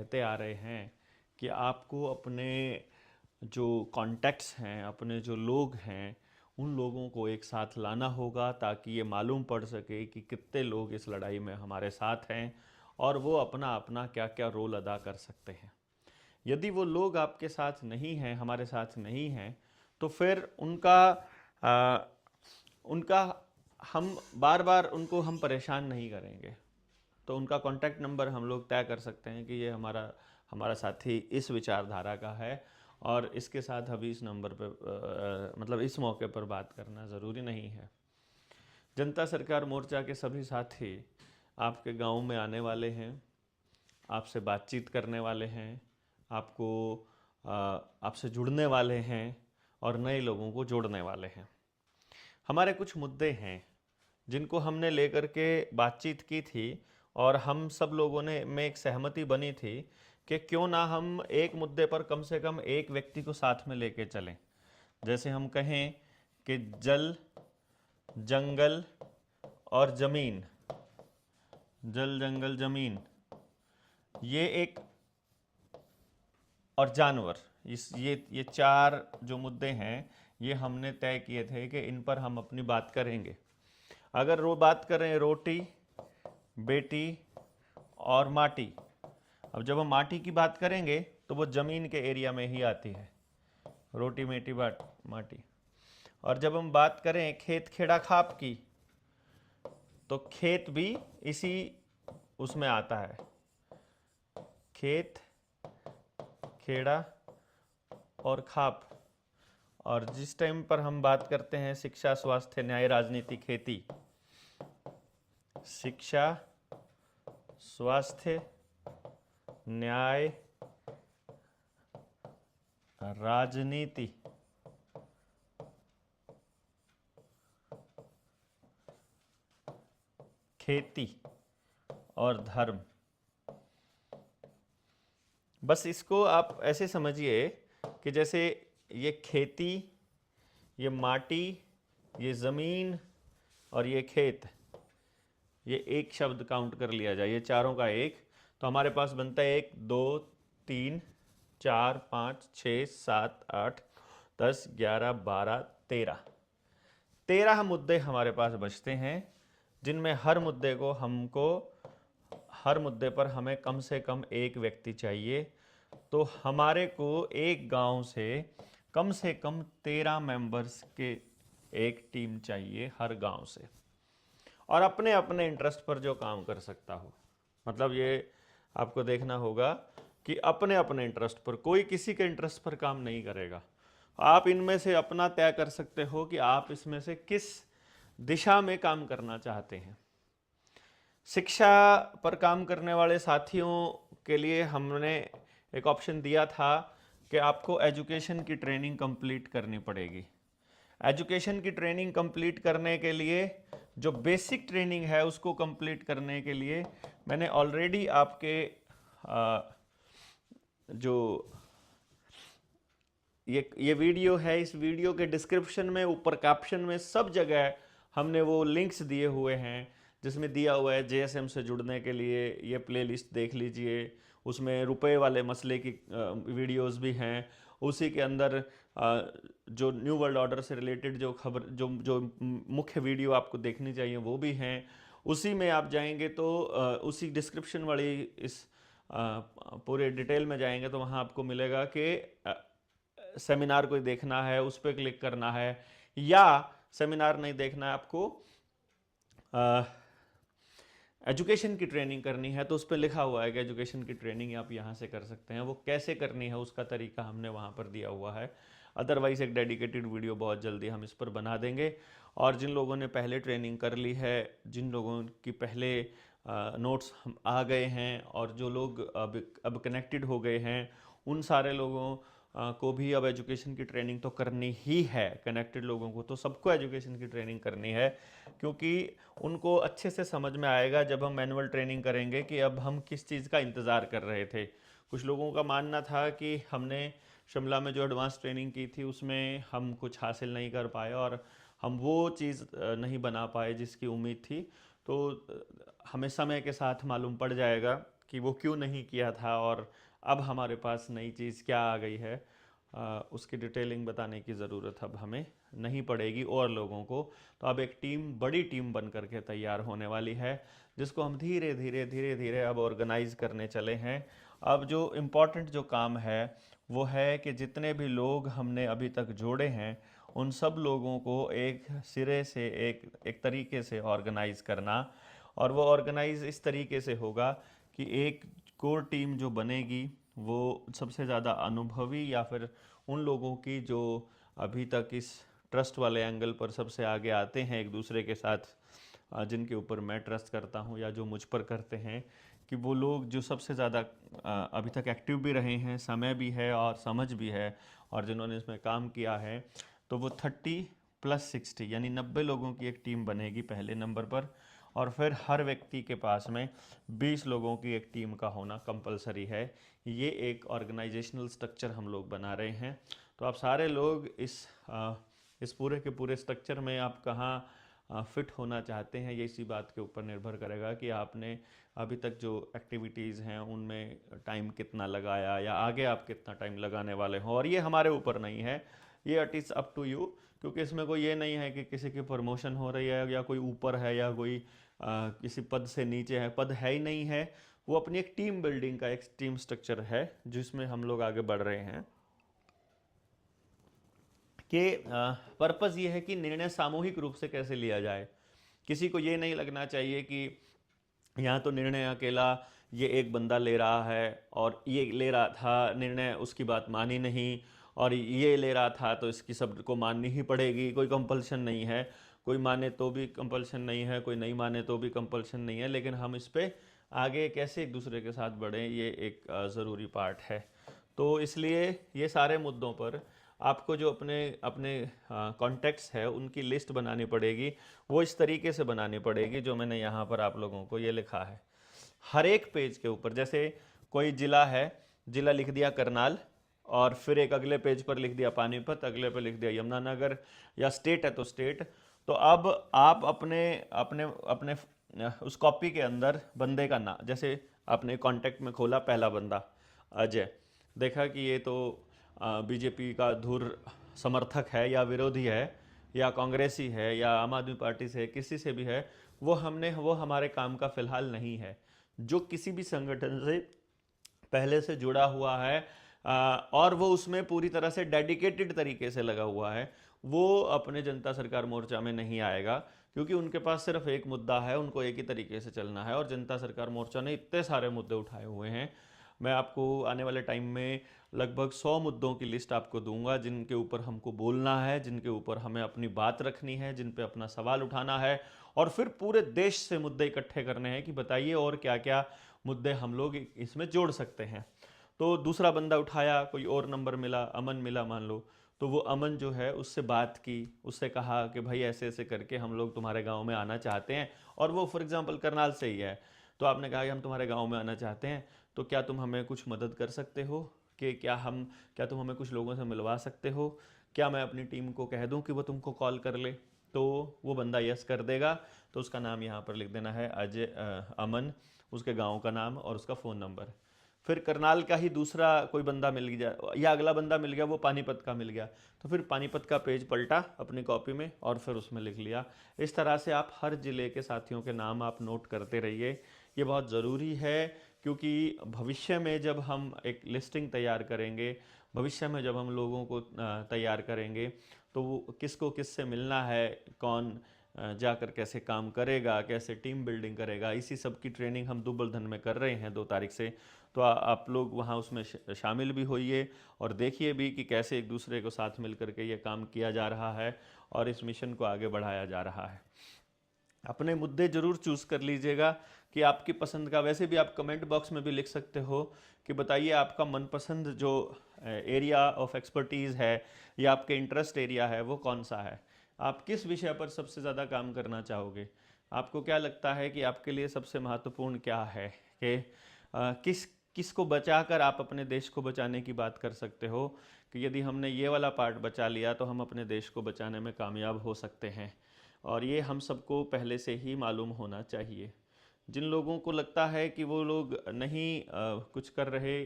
कहते आ रहे हैं कि आपको अपने जो कॉन्टैक्ट्स हैं, अपने जो लोग हैं, उन लोगों को एक साथ लाना होगा ताकि ये मालूम पड़ सके कि कितने लोग इस लड़ाई में हमारे साथ हैं और वो अपना अपना क्या क्या रोल अदा कर सकते हैं। यदि वो लोग आपके साथ नहीं हैं, हमारे साथ नहीं हैं, तो फिर आ, उनका हम बार बार उनको हम परेशान नहीं करेंगे। तो उनका कॉन्टैक्ट नंबर हम लोग तय कर सकते हैं कि ये हमारा हमारा साथी इस विचारधारा का है और इसके साथ अभी इस नंबर पे मतलब इस मौके पर बात करना ज़रूरी नहीं है। जनता सरकार मोर्चा के सभी साथी आपके गांव में आने वाले हैं, आपसे बातचीत करने वाले हैं, आपको आपसे जुड़ने वाले हैं और नए लोगों को जोड़ने वाले हैं। हमारे कुछ मुद्दे हैं जिनको हमने लेकर के बातचीत की थी और हम सब लोगों ने में एक सहमति बनी थी कि क्यों ना हम एक मुद्दे पर कम से कम एक व्यक्ति को साथ में लेके चलें। जैसे हम कहें कि जल, जंगल और ज़मीन, जल जंगल ज़मीन, ये एक, और जानवर, ये चार जो मुद्दे हैं ये हमने तय किए थे कि इन पर हम अपनी बात करेंगे। अगर वो बात करें रोटी, बेटी और माटी, अब जब हम माटी की बात करेंगे तो वो ज़मीन के एरिया में ही आती है, रोटी बेटी माटी। और जब हम बात करें खेत खेड़ा खाप की, तो खेत भी इसी उसमें आता है, खेत खेड़ा और खाप। और जिस टाइम पर हम बात करते हैं शिक्षा, स्वास्थ्य, न्याय, राजनीति, खेती, शिक्षा, स्वास्थ्य, न्याय, राजनीति, खेती और धर्म। बस इसको आप ऐसे समझिए कि जैसे ये खेती, ये माटी, ये ज़मीन और ये खेत, ये एक शब्द काउंट कर लिया जाए, ये चारों का एक, तो हमारे पास बनता है 1 2 3 4 5 6 7 8 10 11 12 13। 13 मुद्दे हमारे पास बचते हैं जिनमें हर मुद्दे पर हमें कम से कम एक व्यक्ति चाहिए। तो हमारे को एक गांव से कम 13 मेंबर्स के एक टीम चाहिए हर गांव से, और अपने अपने इंटरेस्ट पर जो काम कर सकता हो। मतलब ये आपको देखना होगा कि अपने अपने इंटरेस्ट पर, कोई किसी के इंटरेस्ट पर काम नहीं करेगा। आप इनमें से अपना तय कर सकते हो कि आप इसमें से किस दिशा में काम करना चाहते हैं। शिक्षा पर काम करने वाले साथियों के लिए हमने एक ऑप्शन दिया था कि आपको एजुकेशन की ट्रेनिंग कंप्लीट करनी पड़ेगी। एजुकेशन की ट्रेनिंग कंप्लीट करने के लिए, जो बेसिक ट्रेनिंग है उसको कंप्लीट करने के लिए मैंने ऑलरेडी आपके जो ये वीडियो है, इस वीडियो के डिस्क्रिप्शन में, ऊपर कैप्शन में, सब जगह हमने वो लिंक्स दिए हुए हैं जिसमें दिया हुआ है जेएसएम से जुड़ने के लिए ये प्लेलिस्ट देख लीजिए। उसमें रुपए वाले मसले की वीडियोस भी हैं। उसी के अंदर जो न्यू वर्ल्ड ऑर्डर से रिलेटेड जो खबर, जो जो मुख्य वीडियो आपको देखनी चाहिए वो भी हैं। उसी में आप जाएंगे तो उसी डिस्क्रिप्शन वाली इस पूरे डिटेल में जाएंगे तो वहाँ आपको मिलेगा कि सेमिनार कोई देखना है उस पर क्लिक करना है, या सेमिनार नहीं देखना है आपको, एजुकेशन की ट्रेनिंग करनी है तो उस पर लिखा हुआ है कि एजुकेशन की ट्रेनिंग आप यहाँ से कर सकते हैं। वो कैसे करनी है उसका तरीका हमने वहाँ पर दिया हुआ है। अदरवाइज़ एक डेडिकेटेड वीडियो बहुत जल्दी हम इस पर बना देंगे। और जिन लोगों ने पहले ट्रेनिंग कर ली है, जिन लोगों की पहले नोट्स हम आ गए हैं और जो लोग अब कनेक्टेड हो गए हैं, उन सारे लोगों को भी अब एजुकेशन की ट्रेनिंग तो करनी ही है। कनेक्टेड लोगों को तो सबको एजुकेशन की ट्रेनिंग करनी है, क्योंकि उनको अच्छे से समझ में आएगा जब हम मैनुअल ट्रेनिंग करेंगे कि अब हम किस चीज़ का इंतज़ार कर रहे थे। कुछ लोगों का मानना था कि हमने शिमला में जो एडवांस ट्रेनिंग की थी उसमें हम कुछ हासिल नहीं कर पाए और हम वो चीज़ नहीं बना पाए जिसकी उम्मीद थी। तो हमें समय के साथ मालूम पड़ जाएगा कि वो क्यों नहीं किया था और अब हमारे पास नई चीज़ क्या आ गई है, उसकी डिटेलिंग बताने की ज़रूरत अब हमें नहीं पड़ेगी और लोगों को। तो अब एक टीम, बड़ी टीम बन करके तैयार होने वाली है, जिसको हम धीरे धीरे धीरे धीरे अब ऑर्गेनाइज करने चले हैं। अब जो इम्पोर्टेंट जो काम है वो है कि जितने भी लोग हमने अभी तक जोड़े हैं उन सब लोगों को एक सिरे से एक तरीके से ऑर्गेनाइज करना। और वो ऑर्गेनाइज इस तरीके से होगा कि एक कोर टीम जो बनेगी वो सबसे ज़्यादा अनुभवी या फिर उन लोगों की जो अभी तक इस ट्रस्ट वाले एंगल पर सबसे आगे आते हैं एक दूसरे के साथ, जिनके ऊपर मैं ट्रस्ट करता हूँ या जो मुझ पर करते हैं, कि वो लोग जो सबसे ज़्यादा अभी तक एक्टिव भी रहे हैं, समय भी है और समझ भी है, और जिन्होंने इसमें काम किया है, तो वो 30+60 यानी 90 लोगों की एक टीम बनेगी पहले नंबर पर। और फिर हर व्यक्ति के पास में 20 लोगों की एक टीम का होना कंपलसरी है। ये एक ऑर्गेनाइजेशनल स्ट्रक्चर हम लोग बना रहे हैं। तो आप सारे लोग इस पूरे के पूरे स्ट्रक्चर में आप कहाँ फिट होना चाहते हैं, ये इसी बात के ऊपर निर्भर करेगा कि आपने अभी तक जो एक्टिविटीज़ हैं उनमें टाइम कितना लगाया या आगे आप कितना टाइम लगाने वाले हो। और ये हमारे ऊपर नहीं है, ये it is up to you, क्योंकि इसमें कोई ये नहीं है कि किसी की प्रमोशन हो रही है या कोई ऊपर है या कोई किसी पद से नीचे है, पद है ही नहीं है। वो अपनी एक टीम बिल्डिंग का एक टीम स्ट्रक्चर है जिसमें हम लोग आगे बढ़ रहे हैं। कि पर्पस ये है कि निर्णय सामूहिक रूप से कैसे लिया जाए। किसी को ये नहीं लगना चाहिए कि यहाँ तो निर्णय अकेला ये एक बंदा ले रहा है और ये ले रहा था निर्णय, उसकी बात मानी नहीं, और ये ले रहा था तो इसकी सबको माननी ही पड़ेगी। कोई कंपल्शन नहीं है, कोई माने तो भी कंपल्शन नहीं है, कोई नहीं माने तो भी कंपल्शन नहीं है, लेकिन हम इस पे आगे कैसे एक दूसरे के साथ बढ़ें ये एक ज़रूरी पार्ट है। तो इसलिए ये सारे मुद्दों पर आपको जो अपने अपने कॉन्टेक्ट्स है उनकी लिस्ट बनानी पड़ेगी। वो इस तरीके से बनानी पड़ेगी जो मैंने यहाँ पर आप लोगों को ये लिखा है। हर एक पेज के ऊपर, जैसे कोई जिला है, जिला लिख दिया करनाल, और फिर एक अगले पेज पर लिख दिया पानीपत, अगले पे लिख दिया यमुनानगर, या स्टेट है तो स्टेट। तो अब आप अपने अपने अपने उस कॉपी के अंदर बंदे का नाम, जैसे आपने कांटेक्ट में खोला पहला बंदा अजय, देखा कि ये तो बीजेपी का धुर समर्थक है या विरोधी है या कांग्रेसी है या आम आदमी पार्टी से किसी से भी है, वो हमारे काम का फिलहाल नहीं है। जो किसी भी संगठन से पहले से जुड़ा हुआ है और वो उसमें पूरी तरह से डेडिकेटेड तरीके से लगा हुआ है, वो अपने जनता सरकार मोर्चा में नहीं आएगा, क्योंकि उनके पास सिर्फ एक मुद्दा है, उनको एक ही तरीके से चलना है। और जनता सरकार मोर्चा ने इतने सारे मुद्दे उठाए हुए हैं, मैं आपको आने वाले टाइम में लगभग 100 मुद्दों की लिस्ट आपको दूंगा जिनके ऊपर हमको बोलना है, जिनके ऊपर हमें अपनी बात रखनी है, जिन पे अपना सवाल उठाना है, और फिर पूरे देश से मुद्दे इकट्ठे करने हैं कि बताइए और क्या क्या मुद्दे हम लोग इसमें जोड़ सकते हैं। तो दूसरा बंदा उठाया, कोई और नंबर मिला, अमन मिला मान लो, तो वो अमन जो है उससे बात की, उससे कहा कि भाई ऐसे ऐसे करके हम लोग तुम्हारे गांव में आना चाहते हैं, और वो फॉर एग्जांपल करनाल से ही है। तो आपने कहा कि हम तुम्हारे गांव में आना चाहते हैं, तो क्या तुम हमें कुछ मदद कर सकते हो, कि क्या तुम हमें कुछ लोगों से मिलवा सकते हो, क्या मैं अपनी टीम को कह दूं कि वो तुमको कॉल कर ले। तो वो बंदा यस कर देगा, तो उसका नाम यहाँ पर लिख देना है अजय, अमन, उसके गांव का नाम और उसका फ़ोन नंबर। फिर करनाल का ही दूसरा कोई बंदा मिल गया या अगला बंदा मिल गया, वो पानीपत का मिल गया, तो फिर पानीपत का पेज पलटा अपनी कॉपी में और फिर उसमें लिख लिया। इस तरह से आप हर ज़िले के साथियों के नाम आप नोट करते रहिए, ये बहुत ज़रूरी है, क्योंकि भविष्य में जब हम एक लिस्टिंग तैयार करेंगे, भविष्य में जब हम लोगों को तैयार करेंगे, तो वो किसको किससे मिलना है, कौन जाकर कैसे काम करेगा, कैसे टीम बिल्डिंग करेगा, इसी सब की ट्रेनिंग हम दुबलधन में कर रहे हैं 2 तारीख से। तो आप लोग वहाँ उसमें शामिल भी होइए और देखिए भी कि कैसे एक दूसरे को साथ मिल करके ये काम किया जा रहा है और इस मिशन को आगे बढ़ाया जा रहा है। अपने मुद्दे जरूर चूज कर लीजिएगा कि आपकी पसंद का, वैसे भी आप कमेंट बॉक्स में भी लिख सकते हो कि बताइए आपका मनपसंद जो एरिया ऑफ एक्सपर्टीज़ है या आपके इंटरेस्ट एरिया है वो कौन सा है, आप किस विषय पर सबसे ज़्यादा काम करना चाहोगे, आपको क्या लगता है कि आपके लिए सबसे महत्वपूर्ण क्या है, कि किसको बचाकर आप अपने देश को बचाने की बात कर सकते हो, कि यदि हमने ये वाला पार्ट बचा लिया तो हम अपने देश को बचाने में कामयाब हो सकते हैं। और ये हम सबको पहले से ही मालूम होना चाहिए। जिन लोगों को लगता है कि वो लोग नहीं कुछ कर रहे